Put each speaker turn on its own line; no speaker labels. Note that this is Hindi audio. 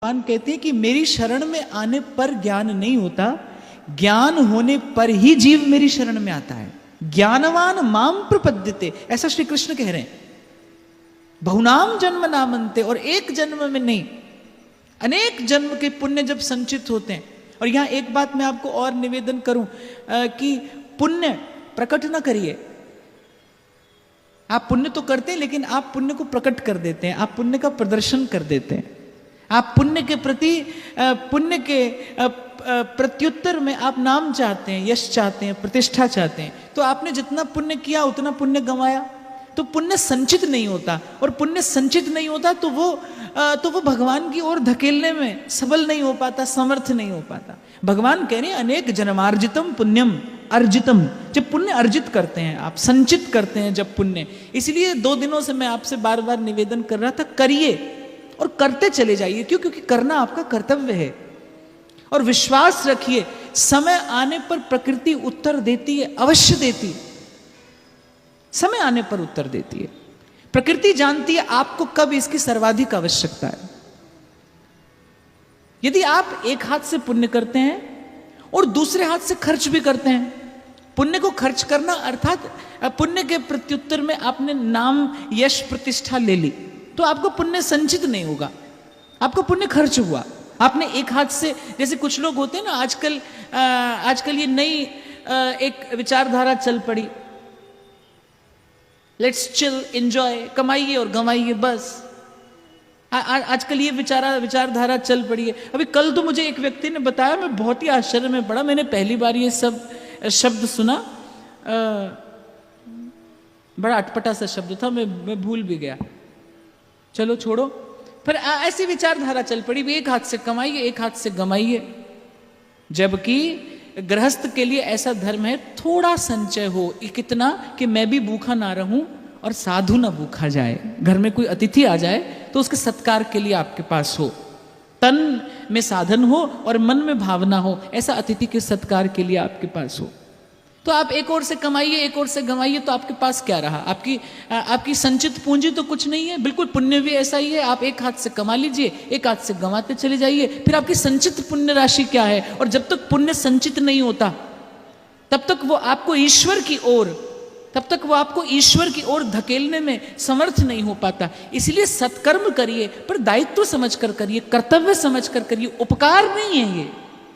भगवान कहते हैं कि मेरी शरण में आने पर ज्ञान नहीं होता, ज्ञान होने पर ही जीव मेरी शरण में आता है। ज्ञानवान माम प्रपद्यते, ऐसा श्री कृष्ण कह रहे हैं। बहुनाम जन्म नामन्ते, और एक जन्म में नहीं, अनेक जन्म के पुण्य जब संचित होते हैं। और यहां एक बात मैं आपको और निवेदन करूं कि पुण्य प्रकट ना करिए। आप पुण्य तो करते हैं, लेकिन आप पुण्य को प्रकट कर देते हैं, आप पुण्य का प्रदर्शन कर देते हैं। आप पुण्य के प्रति, पुण्य के प्रत्युत्तर में आप नाम चाहते हैं, यश चाहते हैं, प्रतिष्ठा चाहते हैं। तो आपने जितना पुण्य किया उतना पुण्य गंवाया, तो पुण्य संचित नहीं होता। और पुण्य संचित नहीं होता तो वो भगवान की ओर धकेलने में सबल नहीं हो पाता, समर्थ नहीं हो पाता। भगवान कह रहे हैं अनेक जन्मार्जितम पुण्यम अर्जितम। जब पुण्य अर्जित करते हैं आप, संचित करते हैं जब पुण्य, इसलिए 2 दिनों से मैं आपसे बार बार निवेदन कर रहा था, करिए और करते चले जाइए। क्यों? क्योंकि करना आपका कर्तव्य है। और विश्वास रखिए, समय आने पर प्रकृति उत्तर देती है, अवश्य देती है। समय आने पर उत्तर देती है। प्रकृति जानती है आपको कब इसकी सर्वाधिक आवश्यकता है। यदि आप एक हाथ से पुण्य करते हैं और दूसरे हाथ से खर्च भी करते हैं, पुण्य को खर्च करना अर्थात पुण्य के प्रत्युत्तर में आपने नाम, यश, प्रतिष्ठा ले ली, तो आपको पुण्य संचित नहीं होगा, आपको पुण्य खर्च हुआ। आपने एक हाथ से, जैसे कुछ लोग होते हैं ना, आजकल ये नई एक विचारधारा चल पड़ी, लेट्स चिल, एंजॉय, कमाइए और गंवाइए बस। आजकल ये विचारधारा चल पड़ी है। अभी कल तो मुझे एक व्यक्ति ने बताया, मैं बहुत ही आश्चर्य में पड़ा, मैंने पहली बार ये सब शब्द सुना, बड़ा अटपटा सा शब्द था, मैं भूल भी गया, चलो छोड़ो। फिर ऐसी विचारधारा चल पड़ी, भी एक हाथ से कमाइए, एक हाथ से गमाइए। जबकि गृहस्थ के लिए ऐसा धर्म है, थोड़ा संचय हो, कितना कि मैं भी भूखा ना रहूं और साधु ना भूखा जाए। घर में कोई अतिथि आ जाए तो उसके सत्कार के लिए आपके पास हो, तन में साधन हो और मन में भावना हो, ऐसा अतिथि के सत्कार के लिए आपके पास हो। तो आप एक ओर से कमाइए, एक ओर से गंवाइए, तो आपके पास क्या रहा? आपकी संचित पूंजी तो कुछ नहीं है। बिल्कुल पुण्य भी ऐसा ही है, आप एक हाथ से कमा लीजिए, एक हाथ से गंवाते चले जाइए, फिर आपकी संचित पुण्य राशि क्या है? और जब तक पुण्य संचित नहीं होता तब तक वो आपको ईश्वर की ओर धकेलने में समर्थ नहीं हो पाता। इसलिए सत्कर्म करिए, पर दायित्व समझकर करिए, कर्तव्य समझकर करिए, उपकार नहीं है ये।